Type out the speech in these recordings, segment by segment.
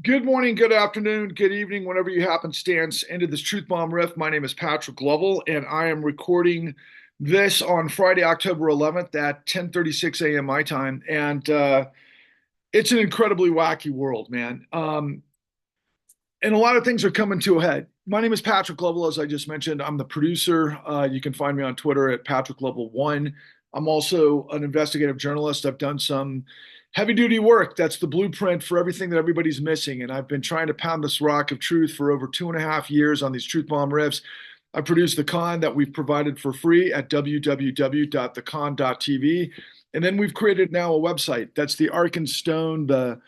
Good morning, good afternoon, good evening, whenever you happenstance into this Truth Bomb Riff. My name is Patrick Lovell, and I am recording this on Friday, October 11th at 10:36 a.m. my time. And it's an incredibly wacky world, man. And a lot of things are coming to a head. My name is Patrick Lovell, as I just mentioned. I'm the producer. You can find me on Twitter at Patrick Lovell1. I'm also an investigative journalist. I've done some heavy duty work. That's the blueprint for everything that everybody's missing. And I've been trying to pound this rock of truth for over 2.5 years on these truth bomb riffs. I produce the con that we've provided for free at www.thecon.tv. And then we've created now a website. That's the Ark and Stone, the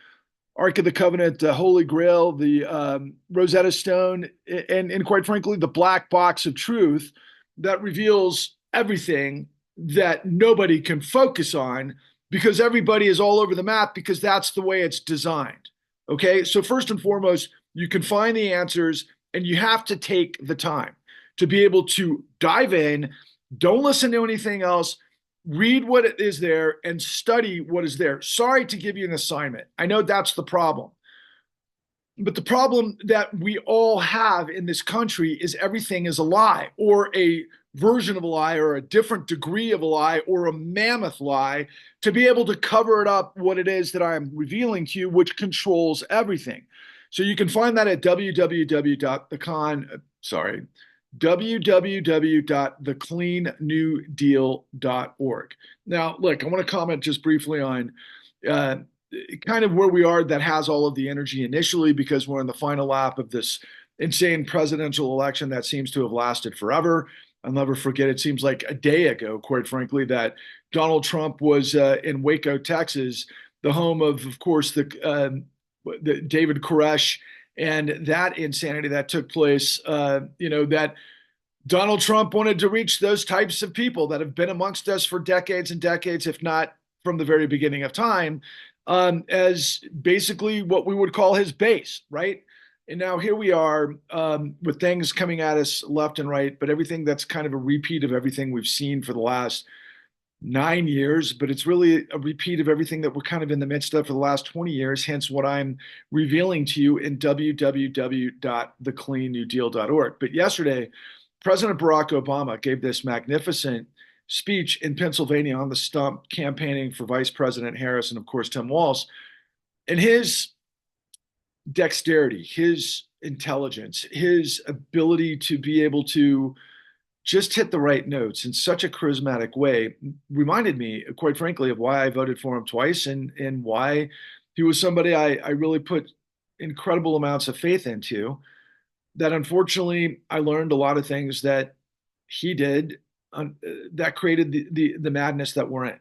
Ark of the Covenant, the Holy Grail, the Rosetta Stone, and quite frankly, the black box of truth that reveals everything that nobody can focus on because everybody is all over the map because that's the way it's designed. Okay, so first and foremost, you can find the answers and you have to take the time to be able to dive in. Don't listen to anything else. Read what is there and study what is there. Sorry to give you an assignment. I know that's the problem. But the problem that we all have in this country is everything is a lie or a version of a lie or a different degree of a lie or a mammoth lie to be able to cover it up what it is that I'm revealing to you, which controls everything. So you can find that at www.thecleannewdeal.org. Now, look, I want to comment just briefly on uh, kind of where we are that has all of the energy initially because we're in the final lap of this insane presidential election that seems to have lasted forever. I'll never forget, it seems like a day ago, quite frankly, that Donald Trump was in Waco, Texas, the home of course, the David Koresh and that insanity that took place, that Donald Trump wanted to reach those types of people that have been amongst us for decades and decades, if not from the very beginning of time, as basically what we would call his base, right? And now here we are with things coming at us left and right, but everything that's kind of a repeat of everything we've seen for the last 9 years, but it's really a repeat of everything that we're kind of in the midst of for the last 20 years, hence what I'm revealing to you in www.thecleannewdeal.org. But yesterday, President Barack Obama gave this magnificent speech in Pennsylvania on the stump campaigning for Vice President Harris and, of course, Tim Walz. And his dexterity, his intelligence, his ability to be able to just hit the right notes in such a charismatic way reminded me, quite frankly, of why I voted for him twice and why he was somebody I really put incredible amounts of faith into. That unfortunately, I learned a lot of things that he did that created the madness that we're in.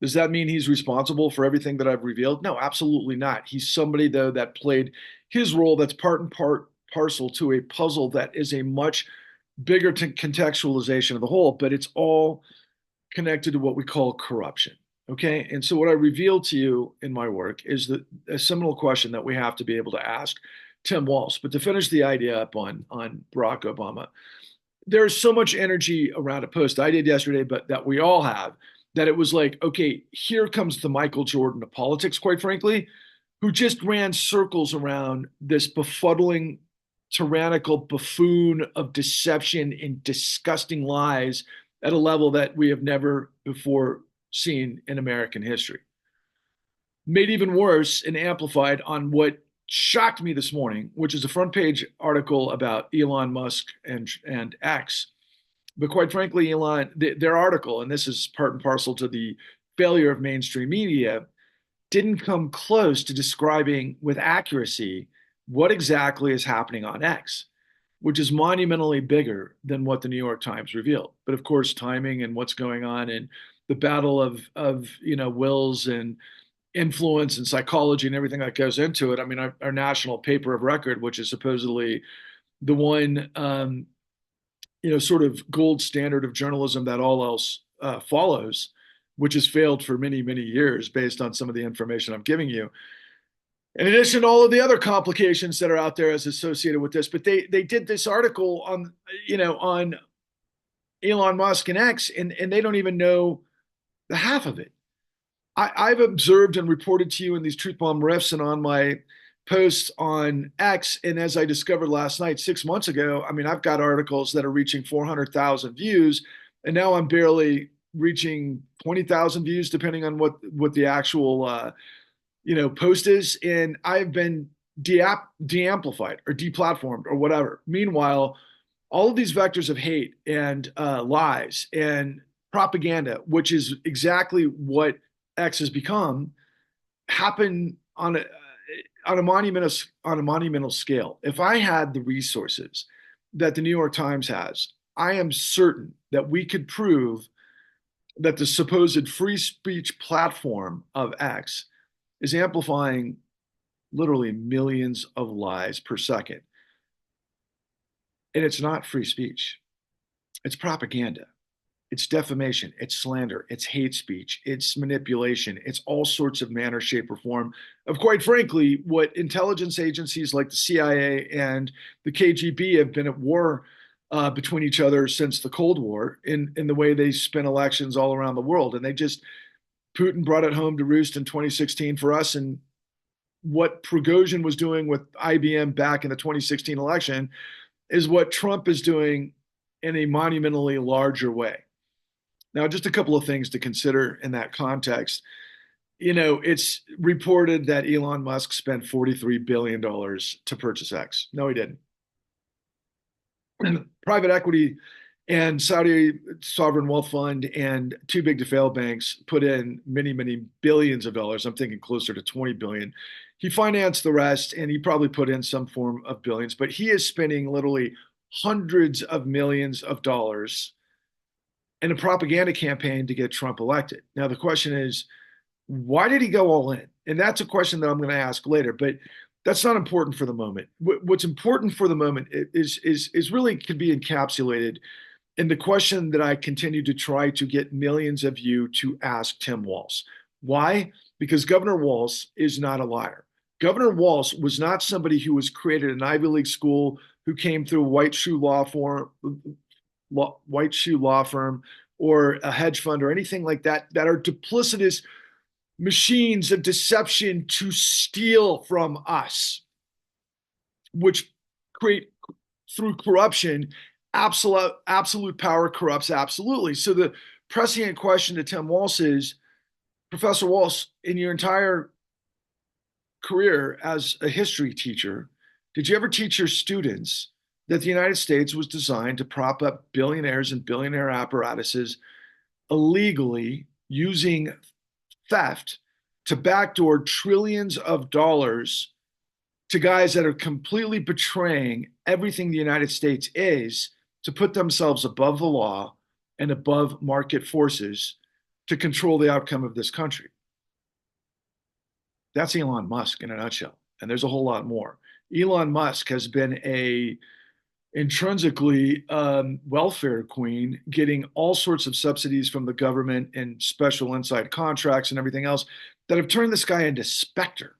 Does that mean he's responsible for everything that I've revealed? No, absolutely not. He's somebody, though, that played his role that's part and part parcel to a puzzle that is a much bigger contextualization of the whole, but it's all connected to what we call corruption. Okay. And so, what I revealed to you in my work is a seminal question that we have to be able to ask Tim Walz. But to finish the idea up on Barack Obama, there's so much energy around a post I did yesterday, but that we all have, that it was like, okay, here comes the Michael Jordan of politics, quite frankly, who just ran circles around this befuddling, tyrannical buffoon of deception and disgusting lies at a level that we have never before seen in American history. Made even worse and amplified on what shocked me this morning, which is a front page article about Elon Musk and X. But quite frankly, their article, and this is part and parcel to the failure of mainstream media, didn't come close to describing with accuracy what exactly is happening on X, which is monumentally bigger than what the New York Times revealed. But of course, timing and what's going on and the battle of wills and influence and psychology and everything that goes into it. I mean, our national paper of record, which is supposedly the one sort of gold standard of journalism that all else follows, which has failed for many, many years based on some of the information I'm giving you. In addition to all of the other complications that are out there as associated with this, but they did this article on Elon Musk and X, and they don't even know the half of it. I've observed and reported to you in these truth bomb riffs and on my posts on X. And as I discovered last night, 6 months ago, I mean, I've got articles that are reaching 400,000 views, and now I'm barely reaching 20,000 views, depending on what the actual post is. And I've been de-amplified or deplatformed or whatever. Meanwhile, all of these vectors of hate and lies and propaganda, which is exactly what X has become, happen on a monumental scale. If I had the resources that the New York Times has, I am certain that we could prove that the supposed free speech platform of X is amplifying literally millions of lies per second. And it's not free speech. It's propaganda. It's defamation, it's slander, it's hate speech, it's manipulation, it's all sorts of manner, shape, or form of, quite frankly, what intelligence agencies like the CIA and the KGB have been at war between each other since the Cold War in the way they spin elections all around the world. And Putin brought it home to roost in 2016 for us. And what Prigozhin was doing with IBM back in the 2016 election is what Trump is doing in a monumentally larger way. Now, just a couple of things to consider in that context. It's reported that Elon Musk spent $43 billion to purchase X. No, he didn't. Private equity and Saudi sovereign wealth fund and too big to fail banks put in many, many billions of dollars. I'm thinking closer to 20 billion. He financed the rest, and he probably put in some form of billions, but he is spending literally hundreds of millions of dollars in a propaganda campaign to get Trump elected. Now, the question is, why did he go all in? And that's a question that I'm going to ask later, but that's not important for the moment. What's important for the moment is really could be encapsulated in the question that I continue to try to get millions of you to ask Tim Walz. Why? Because Governor Walz is not a liar. Governor Walz was not somebody who was created in an Ivy League school, who came through a white shoe law firm or a hedge fund or anything like that are duplicitous machines of deception to steal from us, which create through corruption. Absolute power corrupts absolutely. So the prescient question to Tim Walz is, Professor Walz, in your entire career as a history teacher, did you ever teach your students that the United States was designed to prop up billionaires and billionaire apparatuses illegally using theft to backdoor trillions of dollars to guys that are completely betraying everything the United States is to put themselves above the law and above market forces to control the outcome of this country? That's Elon Musk in a nutshell. And there's a whole lot more. Elon Musk has been a intrinsically welfare queen, getting all sorts of subsidies from the government and special inside contracts and everything else that have turned this guy into Spectre,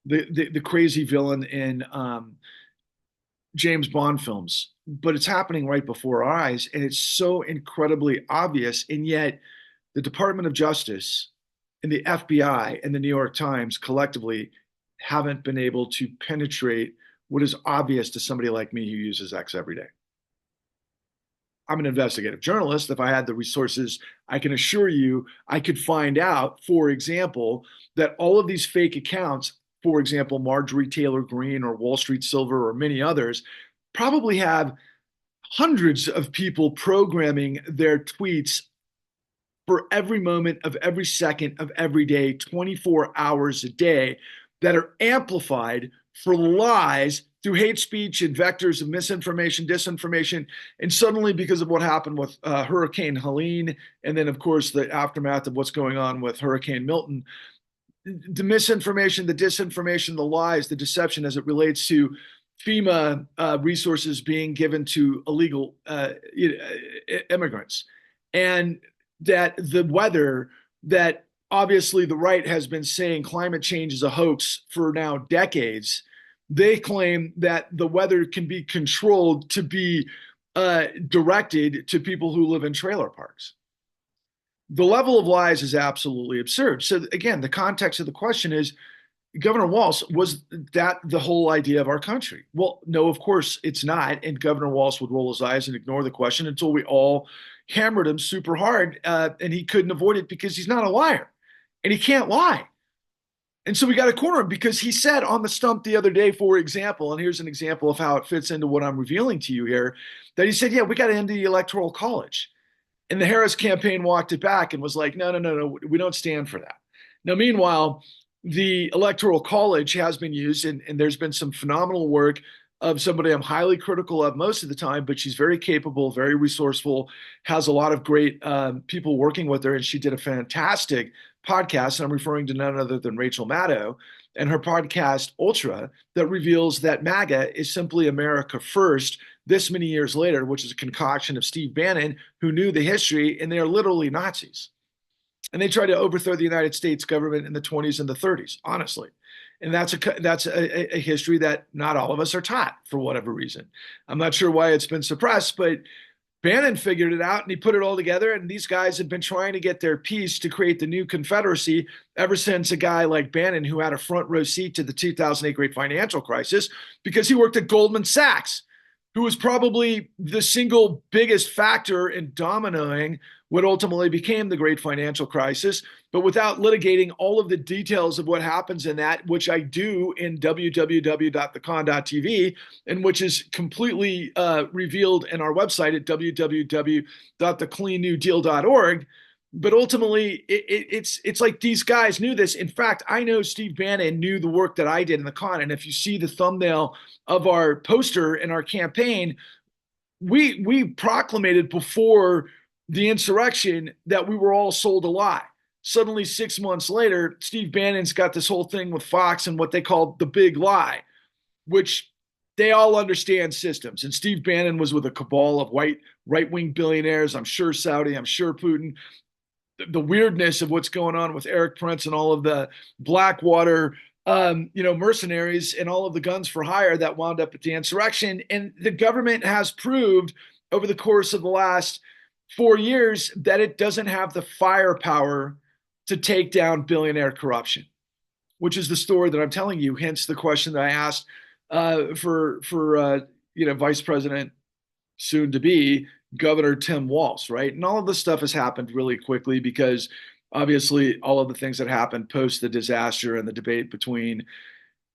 the crazy villain in James Bond films. But it's happening right before our eyes, and it's so incredibly obvious. And yet, the Department of Justice and the FBI and the New York Times collectively haven't been able to penetrate what is obvious to somebody like me who uses X every day. I'm an investigative journalist. If I had the resources, I can assure you I could find out, for example, that all of these fake accounts, for example, Marjorie Taylor Greene or Wall Street Silver or many others, probably have hundreds of people programming their tweets for every moment of every second of every day, 24 hours a day, that are amplified for lies through hate speech and vectors of misinformation, disinformation. And suddenly, because of what happened with Hurricane Helene, and then, of course, the aftermath of what's going on with Hurricane Milton, the misinformation, the disinformation, the lies, the deception as it relates to FEMA resources being given to illegal immigrants, and that the weather, that obviously the right has been saying climate change is a hoax for now decades. They claim that the weather can be controlled to be directed to people who live in trailer parks. The level of lies is absolutely absurd. So again, the context of the question is, Governor Walz, was that the whole idea of our country? Well, no, of course it's not. And Governor Walz would roll his eyes and ignore the question until we all hammered him super hard, and he couldn't avoid it because he's not a liar, and he can't lie. And so we got to corner him because he said on the stump the other day, for example, and here's an example of how it fits into what I'm revealing to you here, that he said, yeah, we got to end the electoral college. And the Harris campaign walked it back and was like, no, no, no, no, we don't stand for that. Now, meanwhile, the electoral college has been used, and there's been some phenomenal work of somebody I'm highly critical of most of the time, but she's very capable, very resourceful, has a lot of great people working with her, and she did a fantastic podcast. And I'm referring to none other than Rachel Maddow and her podcast Ultra, that reveals that MAGA is simply America first this many years later, which is a concoction of Steve Bannon, who knew the history, and they are literally Nazis. And they tried to overthrow the United States government in the 20s and the 30s, honestly. And that's a history that not all of us are taught for whatever reason. I'm not sure why it's been suppressed, but Bannon figured it out and he put it all together. And these guys have been trying to get their piece to create the new Confederacy ever since a guy like Bannon, who had a front row seat to the 2008 great financial crisis because he worked at Goldman Sachs, who was probably the single biggest factor in dominoing what ultimately became the great financial crisis. But without litigating all of the details of what happens in that, which I do in www.thecon.tv, and which is completely revealed in our website at www.thecleannewdeal.org. But ultimately, it's like these guys knew this. In fact, I know Steve Bannon knew the work that I did in the con. And if you see the thumbnail of our poster in our campaign, we proclamated before the insurrection that we were all sold a lie. Suddenly, 6 months later, Steve Bannon's got this whole thing with Fox and what they call the big lie, which they all understand systems. And Steve Bannon was with a cabal of white right-wing billionaires. I'm sure Saudi, I'm sure Putin. The weirdness of what's going on with Eric Prince and all of the Blackwater mercenaries and all of the guns for hire that wound up at the insurrection. And the government has proved over the course of the last 4 years that it doesn't have the firepower to take down billionaire corruption, which is the story that I'm telling you. Hence the question that I asked for Vice President soon to be Governor Tim Walz, right? And all of this stuff has happened really quickly because obviously all of the things that happened post the disaster and the debate between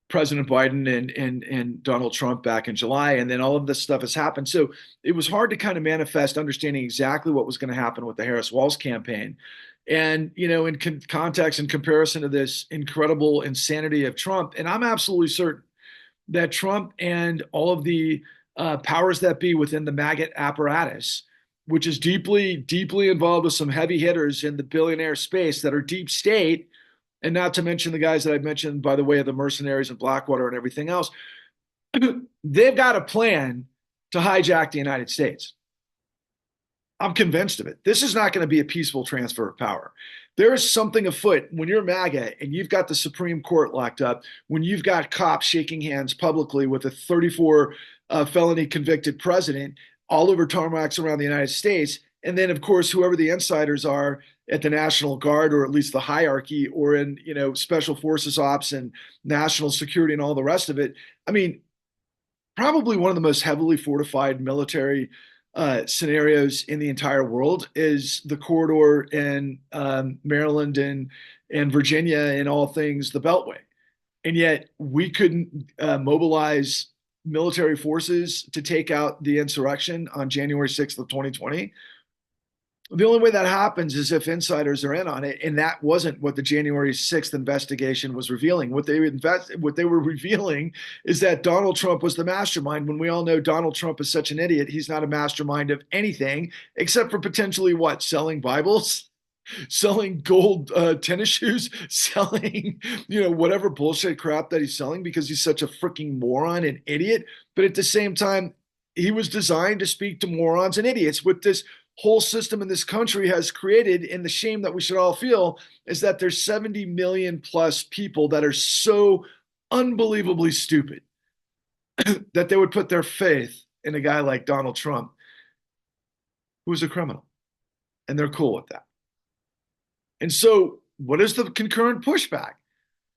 President Biden and Donald Trump back in July, and then all of this stuff has happened. So it was hard to kind of manifest understanding exactly what was going to happen with the Harris Walz campaign. And, in context and comparison to this incredible insanity of Trump, and I'm absolutely certain that Trump and all of the powers that be within the maggot apparatus, which is deeply, deeply involved with some heavy hitters in the billionaire space that are deep state, and not to mention the guys that I've mentioned by the way of the mercenaries and Blackwater and everything else, they've got a plan to hijack the United States. I'm convinced of it. This is not going to be a peaceful transfer of power. There is something afoot when you're MAGA and you've got the Supreme Court locked up, when you've got cops shaking hands publicly with a 34 felony convicted president all over tarmacs around the United States. And then, of course, whoever the insiders are at the National Guard, or at least the hierarchy, or in, special forces ops and national security and all the rest of it. I mean, probably one of the most heavily fortified military scenarios in the entire world is the corridor in Maryland and Virginia and all things the Beltway. And yet we couldn't mobilize military forces to take out the insurrection on January 6th of 2020. The only way that happens is if insiders are in on it, and that wasn't what the January 6th investigation was revealing. What they were revealing is that Donald Trump was the mastermind, when we all know Donald Trump is such an idiot. He's not a mastermind of anything except for potentially what? Selling Bibles, selling gold tennis shoes, selling, whatever bullshit crap that he's selling because he's such a freaking moron and idiot. But at the same time, he was designed to speak to morons and idiots. With this whole system in this country has created, and the shame that we should all feel is that there's 70 million plus people that are so unbelievably stupid that they would put their faith in a guy like Donald Trump, who's a criminal, and they're cool with that. And so what is the concurrent pushback?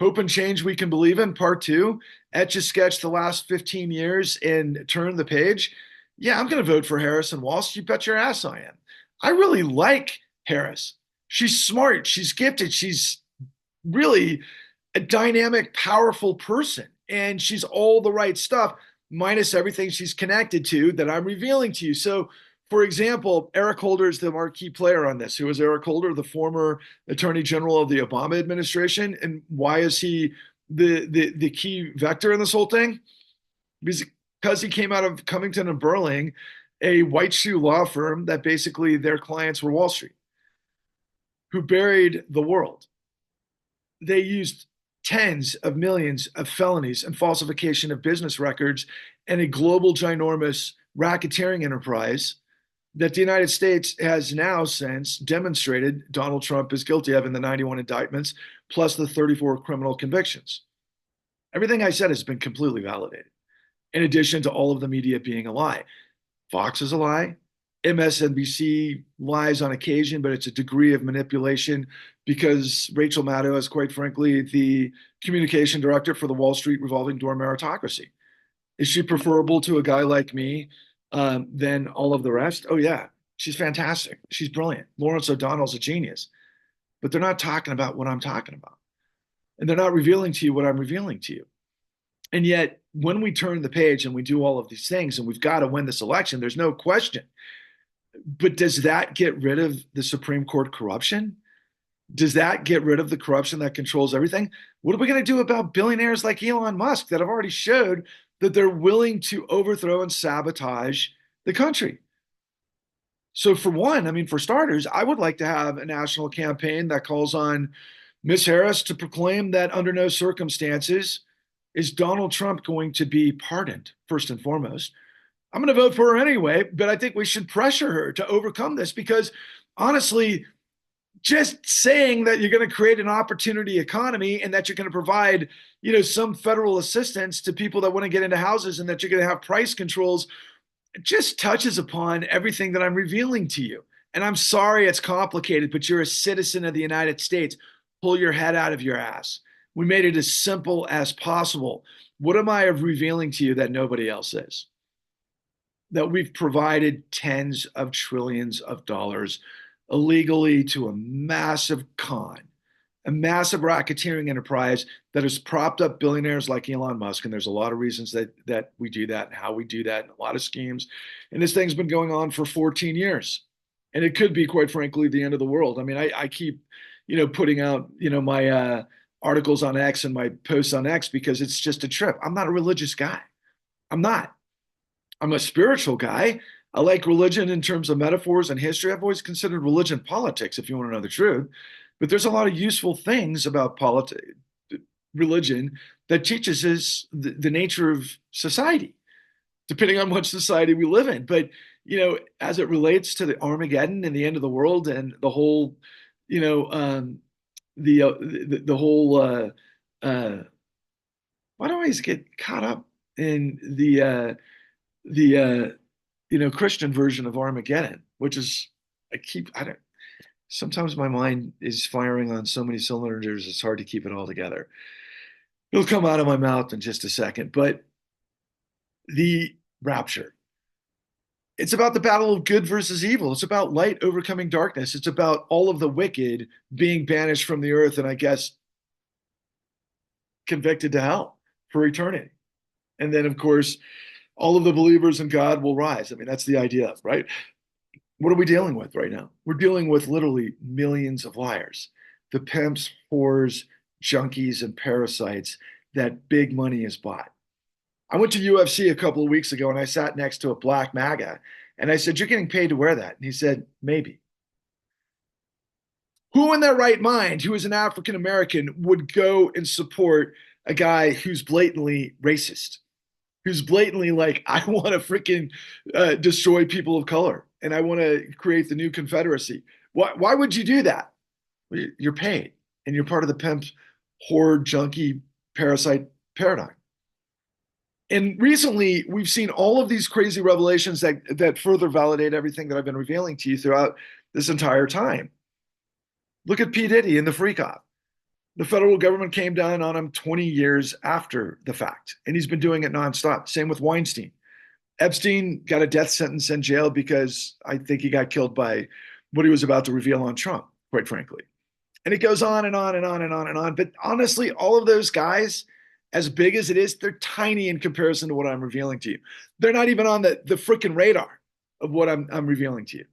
Hope and change we can believe in, part two. Etch a sketch the last 15 years and turn the page. Yeah, I'm going to vote for Harrison Walsh. You bet your ass I am. I really like Harris. She's smart. She's gifted. She's really a dynamic, powerful person. And she's all the right stuff, minus everything she's connected to that I'm revealing to you. So, for example, Eric Holder is the marquee player on this. Who is Eric Holder, the former Attorney General of the Obama administration? And why is he the key vector in this whole thing? Because he came out of Cummington and Burling, a white shoe law firm that basically their clients were Wall Street, who buried the world. They used tens of millions of felonies and falsification of business records and a global ginormous racketeering enterprise that the United States has now since demonstrated Donald Trump is guilty of in the 91 indictments, plus the 34 criminal convictions. Everything I said has been completely validated, in addition to all of the media being a lie. Fox is a lie. MSNBC lies on occasion, but it's a degree of manipulation because Rachel Maddow is, quite frankly, the communication director for the Wall Street revolving door meritocracy. Is she preferable to a guy like me than all of the rest? Oh, yeah. She's fantastic. She's brilliant. Lawrence O'Donnell's a genius. But they're not talking about what I'm talking about. And they're not revealing to you what I'm revealing to you. And yet, when we turn the page and we do all of these things and we've got to win this election, there's no question. But does that get rid of the Supreme Court corruption? Does that get rid of the corruption that controls everything? What are we going to do about billionaires like Elon Musk that have already showed that they're willing to overthrow and sabotage the country? So, for one, I mean, for starters, I would like to have a national campaign that calls on Miss Harris to proclaim that under no circumstances is Donald Trump going to be pardoned, first and foremost. I'm going to vote for her anyway, but I think we should pressure her to overcome this because honestly, just saying that you're going to create an opportunity economy and that you're going to provide, some federal assistance to people that want to get into houses and that you're going to have price controls just touches upon everything that I'm revealing to you. And I'm sorry it's complicated, but you're a citizen of the United States. Pull your head out of your ass. We made it as simple as possible. What am I revealing to you that nobody else is? That we've provided tens of trillions of dollars illegally to a massive con, a massive racketeering enterprise that has propped up billionaires like Elon Musk. And there's a lot of reasons that we do that and how we do that, and a lot of schemes. And this thing's been going on for 14 years. And it could be, quite frankly, the end of the world. I mean, I keep, putting out, my articles on X and my posts on X because it's just a trip. I'm not a religious guy. I'm not. I'm a spiritual guy. I like religion in terms of metaphors and history. I've always considered religion politics, if you want to know the truth. But there's a lot of useful things about religion that teaches us the nature of society, depending on what society we live in. But, as it relates to the Armageddon and the end of the world and the whole, the whole, why do I always get caught up in the Christian version of Armageddon, which is I don't sometimes my mind is firing on so many cylinders it's hard to keep it all together. It'll come out of my mouth in just a second, but the rapture. It's about the battle of good versus evil. It's about light overcoming darkness. It's about all of the wicked being banished from the earth and I guess convicted to hell for eternity. And then, of course, all of the believers in God will rise. I mean, that's the idea, right? What are we dealing with right now? We're dealing with literally millions of liars, the pimps, whores, junkies, and parasites that big money has bought. I went to UFC a couple of weeks ago and I sat next to a black MAGA and I said, "You're getting paid to wear that." And he said, "Maybe." Who in their right mind, who is an African American, would go and support a guy who's blatantly racist? Who's blatantly like, I want to freaking destroy people of color and I want to create the new Confederacy. Why would you do that? Well, you're paid and you're part of the pimp, whore, junkie, parasite paradigm. And recently, we've seen all of these crazy revelations that further validate everything that I've been revealing to you throughout this entire time. Look at P. Diddy and the freak off. The federal government came down on him 20 years after the fact, and he's been doing it nonstop. Same with Weinstein. Epstein got a death sentence in jail because I think he got killed by what he was about to reveal on Trump, quite frankly. And it goes on and on and on and on and on. But honestly, all of those guys, as big as it is, they're tiny in comparison to what I'm revealing to you. They're not even on the freaking radar of what I'm revealing to you.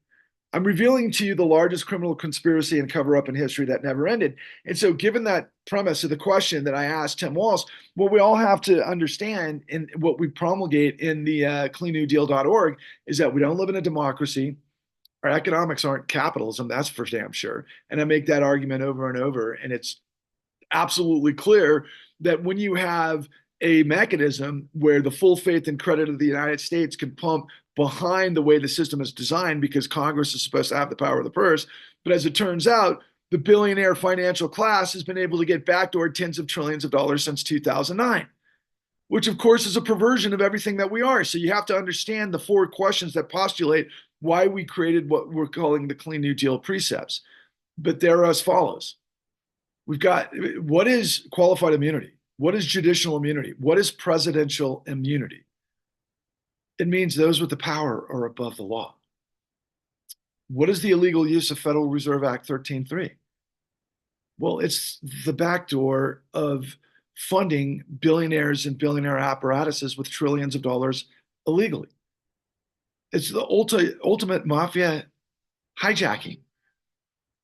I'm revealing to you the largest criminal conspiracy and cover up in history that never ended. And so, given that premise of the question that I asked Tim Walz, what we all have to understand and what we promulgate in the cleannewdeal.org is that we don't live in a democracy. Our economics aren't capitalism, that's for damn sure. And I make that argument over and over. And it's absolutely clear that when you have a mechanism where the full faith and credit of the United States can pump behind the way the system is designed because Congress is supposed to have the power of the purse. But as it turns out, the billionaire financial class has been able to get backdoored tens of trillions of dollars since 2009, which of course is a perversion of everything that we are. So you have to understand the four questions that postulate why we created what we're calling the Clean New Deal precepts. But they're as follows. We've got, what is qualified immunity? What is judicial immunity? What is presidential immunity? It means those with the power are above the law. What is the illegal use of Federal Reserve Act 13.3? Well, it's the backdoor of funding billionaires and billionaire apparatuses with trillions of dollars illegally. It's the ultimate mafia hijacking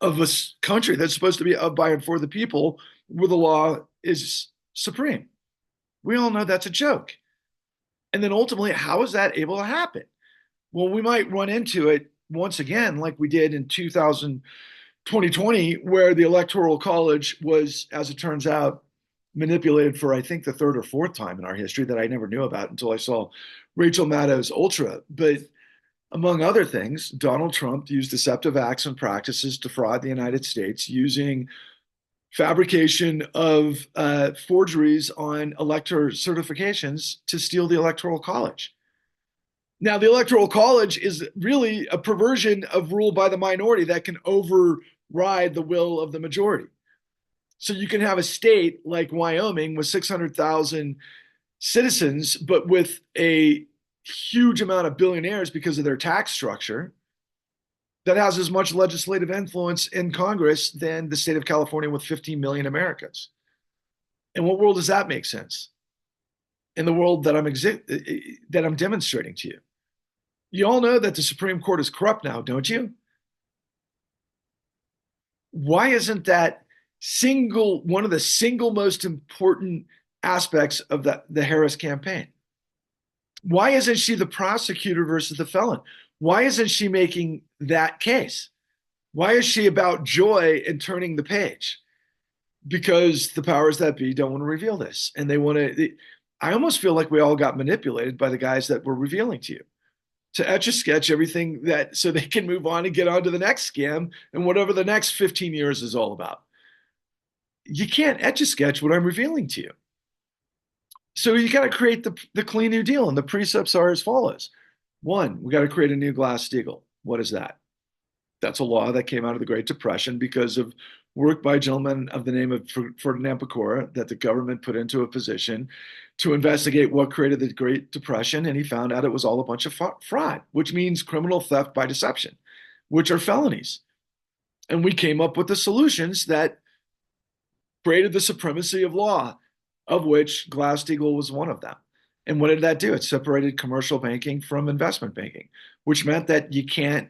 of a country that's supposed to be of, by, and for the people, where the law is supreme. We all know that's a joke. And then ultimately, how is that able to happen? Well, we might run into it once again, like we did in 2020, where the Electoral College was, as it turns out, manipulated for, I think, the third or fourth time in our history that I never knew about until I saw Rachel Maddow's Ultra. But among other things, Donald Trump used deceptive acts and practices to fraud the United States using fabrication of forgeries on elector certifications to steal the Electoral College. Now, the Electoral College is really a perversion of rule by the minority that can override the will of the majority. So you can have a state like Wyoming with 600,000 citizens, but with a huge amount of billionaires because of their tax structure that has as much legislative influence in Congress than the state of California with 15 million Americans. In what world does that make sense? In the world that I'm demonstrating to you. You all know that the Supreme Court is corrupt now, don't you? Why isn't that one of the single most important aspects of the Harris campaign? Why isn't she the prosecutor versus the felon? Why isn't she making that case? Why is she about joy and turning the page? Because the powers that be don't want to reveal this. And they want to, I almost feel like we all got manipulated by the guys that were revealing to you to etch a sketch everything that so they can move on and get on to the next scam and whatever the next 15 years is all about. You can't etch a sketch what I'm revealing to you. So you got to create the Clean New Deal, and the precepts are as follows. One, we got to create a new Glass-Steagall. What is that? That's a law that came out of the Great Depression because of work by a gentleman of the name of Ferdinand Pecora that the government put into a position to investigate what created the Great Depression, and he found out it was all a bunch of fraud, which means criminal theft by deception, which are felonies. And we came up with the solutions that created the supremacy of law, of which Glass-Steagall was one of them. And what did that do? It separated commercial banking from investment banking, which meant that you can't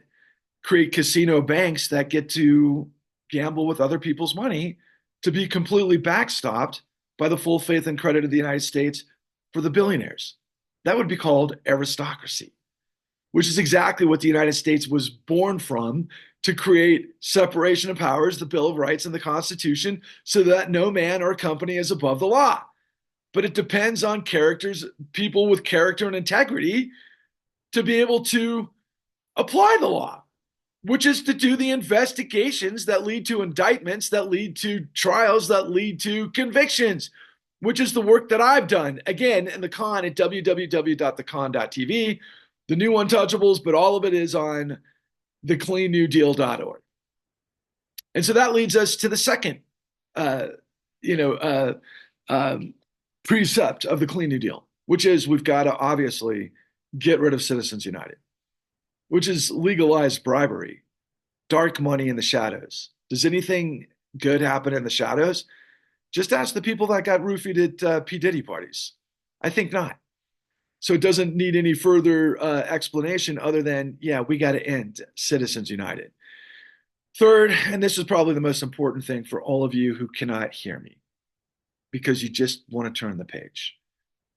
create casino banks that get to gamble with other people's money to be completely backstopped by the full faith and credit of the United States for the billionaires. That would be called aristocracy, which is exactly what the United States was born from, to create separation of powers, the Bill of Rights, and the Constitution, so that no man or company is above the law. But it depends on people with character and integrity to be able to apply the law, which is to do the investigations that lead to indictments, that lead to trials, that lead to convictions, which is the work that I've done. Again, in the con at www.thecon.tv, the new Untouchables, but all of it is on thecleannewdeal.org. And so that leads us to the second you know, um, precept of the Clean New Deal, which is we've got to obviously get rid of Citizens United, which is legalized bribery, dark money in the shadows. Does anything good happen in the shadows? Just ask the people that got roofied at P. Diddy parties. I think not. So it doesn't need any further explanation other than, yeah, we got to end Citizens United. Third, and this is probably the most important thing for all of you who cannot hear me because you just want to turn the page.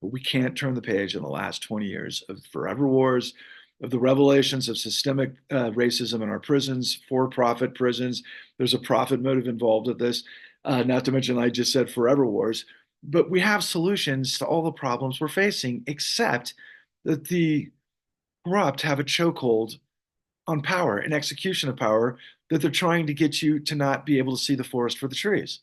But we can't turn the page in the last 20 years of forever wars, of the revelations of systemic racism in our prisons, for profit prisons. There's a profit motive involved with this, not to mention, I just said forever wars. But we have solutions to all the problems we're facing, except that the corrupt have a chokehold on power and execution of power that they're trying to get you to not be able to see the forest for the trees.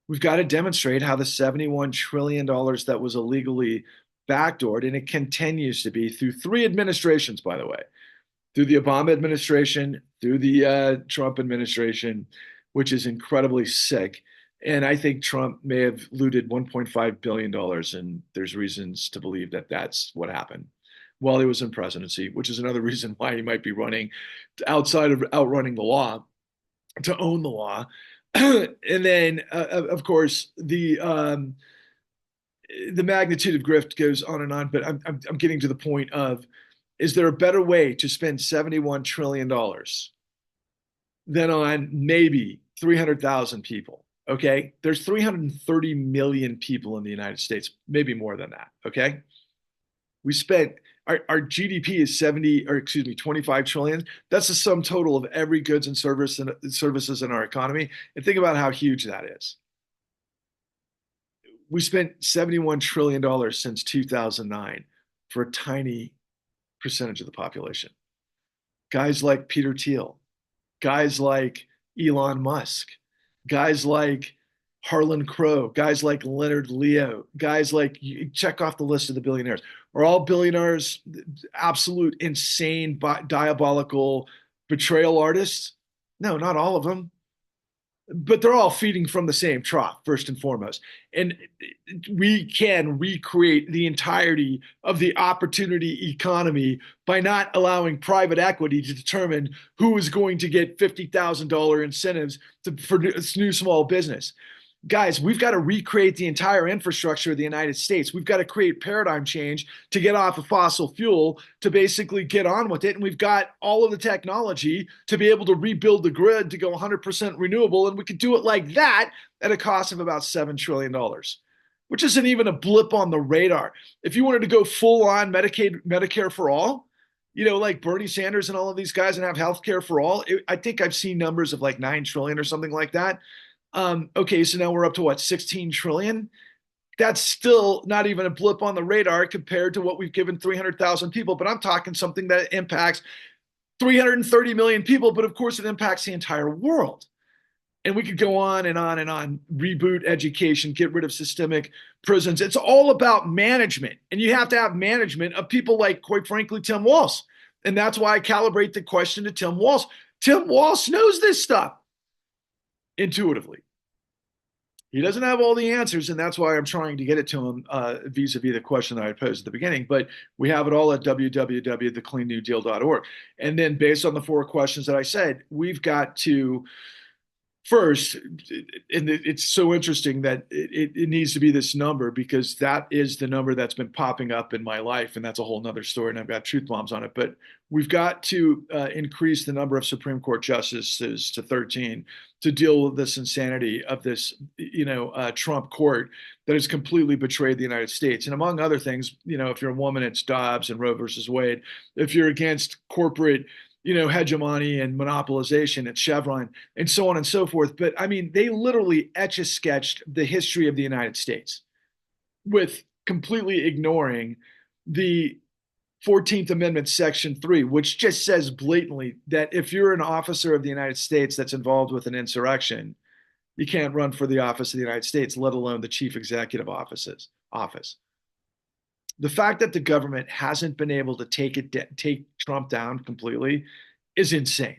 We've got to demonstrate how the $71 trillion dollars that was illegally backdoored, and it continues to be through three administrations, by the way, through the Obama administration, through the Trump administration, which is incredibly sick. And I think Trump may have looted $1.5 billion dollars, and there's reasons to believe that that's what happened while he was in presidency, which is another reason why he might be running outside of outrunning the law to own the law. And then, of course, the magnitude of grift goes on and on. But I'm getting to the point of: is there a better way to spend $71 trillion dollars than on maybe 300,000 people? Okay, there's 330 million people in the United States, maybe more than that. Okay, we spent our GDP is 70, or excuse me, 25 trillion. That's the sum total of every goods and services in our economy. And think about how huge that is. We spent $71 trillion dollars since 2009 for a tiny percentage of the population. Guys like Peter Thiel, guys like Elon Musk, guys like Harlan Crow, guys like Leonard Leo, guys like, you check off the list of the billionaires. Are all billionaires absolute insane, diabolical betrayal artists? No, not all of them, but they're all feeding from the same trough, first and foremost. And we can recreate the entirety of the opportunity economy by not allowing private equity to determine who is going to get $50,000 incentives for new small business. Guys, we've got to recreate the entire infrastructure of the United States. We've got to create paradigm change to get off of fossil fuel to basically get on with it. And we've got all of the technology to be able to rebuild the grid to go 100% renewable. And we could do it like that at a cost of about $7 trillion dollars, which isn't even a blip on the radar. If you wanted to go full on Medicaid, Medicare for all, like Bernie Sanders and all of these guys and have health care for all, I think I've seen numbers of like 9 trillion or something like that. Okay, so now we're up to what, 16 trillion? That's still not even a blip on the radar compared to what we've given 300,000 people. But I'm talking something that impacts 330 million people, but of course it impacts the entire world. And we could go on and on and on. Reboot education, get rid of systemic prisons. It's all about management. And you have to have management of people like, quite frankly, Tim Walz. And that's why I calibrate the question to Tim Walz. Tim Walz knows this stuff intuitively. He doesn't have all the answers, and that's why I'm trying to get it to him vis-a-vis the question that I posed at the beginning. But we have it all at www.thecleannewdeal.org. And then based on the four questions that I said, we've got to first, and it's so interesting that it needs to be this number because that is the number that's been popping up in my life, and that's a whole nother story, and I've got truth bombs on it. But we've got to increase the number of Supreme Court justices to 13 to deal with this insanity of this, Trump court that has completely betrayed the United States. And among other things, if you're a woman, it's Dobbs and Roe versus Wade. If you're against corporate hegemony and monopolization at Chevron and so on and so forth. But I mean, they literally etch a sketched the history of the United States with completely ignoring the 14th Amendment, Section 3, which just says blatantly that if you're an officer of the United States that's involved with an insurrection, you can't run for the office of the United States, let alone the chief executive office. The fact that the government hasn't been able to take Trump down completely is insane.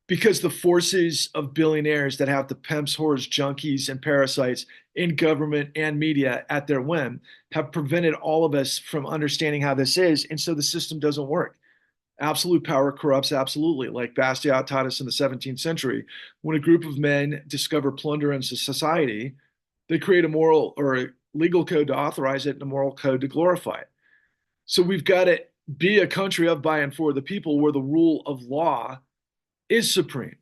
because the forces of billionaires that have the pimps, whores, junkies, and parasites in government and media at their whim have prevented all of us from understanding how this is. And so the system doesn't work. Absolute power corrupts absolutely, like Bastiat taught us in the 17th century. When a group of men discover plunder in society, they create a moral or a legal code to authorize it and a moral code to glorify it. So we've got to be a country of, by, and for the people where the rule of law is supreme.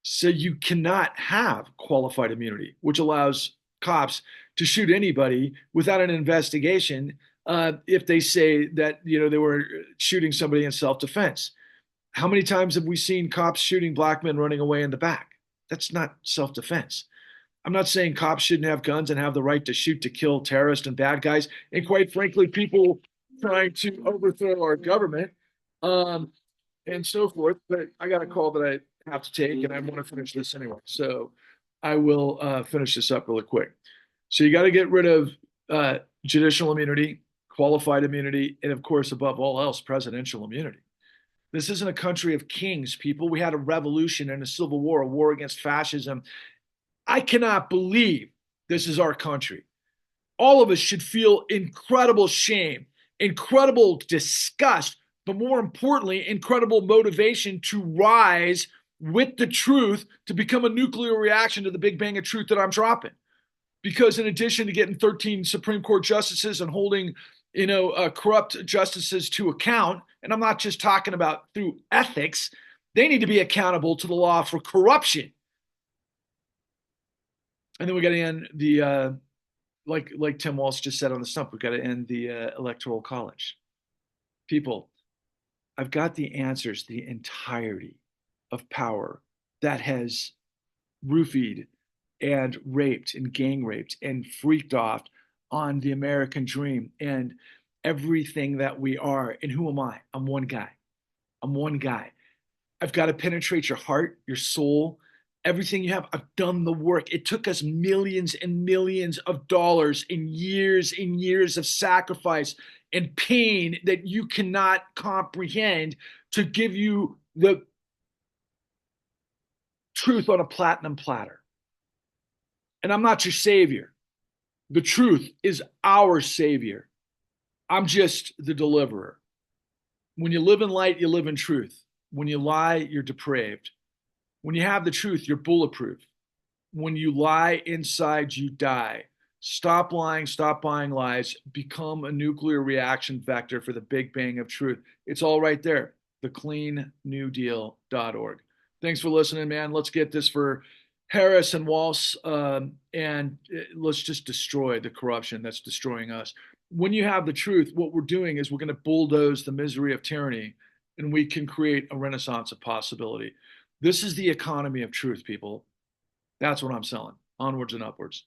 So you cannot have qualified immunity, which allows cops to shoot anybody without an investigation if they say that they were shooting somebody in self-defense. How many times have we seen cops shooting black men running away in the back? That's not self-defense. I'm not saying cops shouldn't have guns and have the right to shoot to kill terrorists and bad guys, and quite frankly, people trying to overthrow our government. And so forth. But I got a call that I have to take, and I want to finish this anyway. So I will finish this up really quick. So you got to get rid of judicial immunity, qualified immunity, and of course, above all else, presidential immunity. This isn't a country of kings, people. We had a revolution and a civil war, a war against fascism. I cannot believe this is our country. All of us should feel incredible shame, incredible disgust, but more importantly, incredible motivation to rise with the truth to become a nuclear reaction to the big bang of truth that I'm dropping. Because in addition to getting 13 Supreme Court justices and holding, corrupt justices to account, and I'm not just talking about through ethics, they need to be accountable to the law for corruption. And then we got to end the, like Tim Walz just said on the stump, we got to end the Electoral College. People, I've got the answers, the entirety of power that has roofied and raped and gang raped and freaked off on the American dream and everything that we are. And who am I? I'm one guy. I'm one guy. I've got to penetrate your heart, your soul, everything you have. I've done the work. It took us millions and millions of dollars and years of sacrifice and pain that you cannot comprehend to give you the truth on a platinum platter. And I'm not your savior. The truth is our savior. I'm just the deliverer. When you live in light, you live in truth. When you lie, you're depraved. When you have the truth, you're bulletproof. When you lie inside, you die. Stop lying, stop buying lies, become a nuclear reaction vector for the big bang of truth. It's all right there, thecleannewdeal.org. Thanks for listening, man. Let's get this for Harris and Walz, and let's just destroy the corruption that's destroying us. When you have the truth, what we're doing is we're going to bulldoze the misery of tyranny, and we can create a renaissance of possibility. This is the economy of truth, people. That's what I'm selling. Onwards and upwards.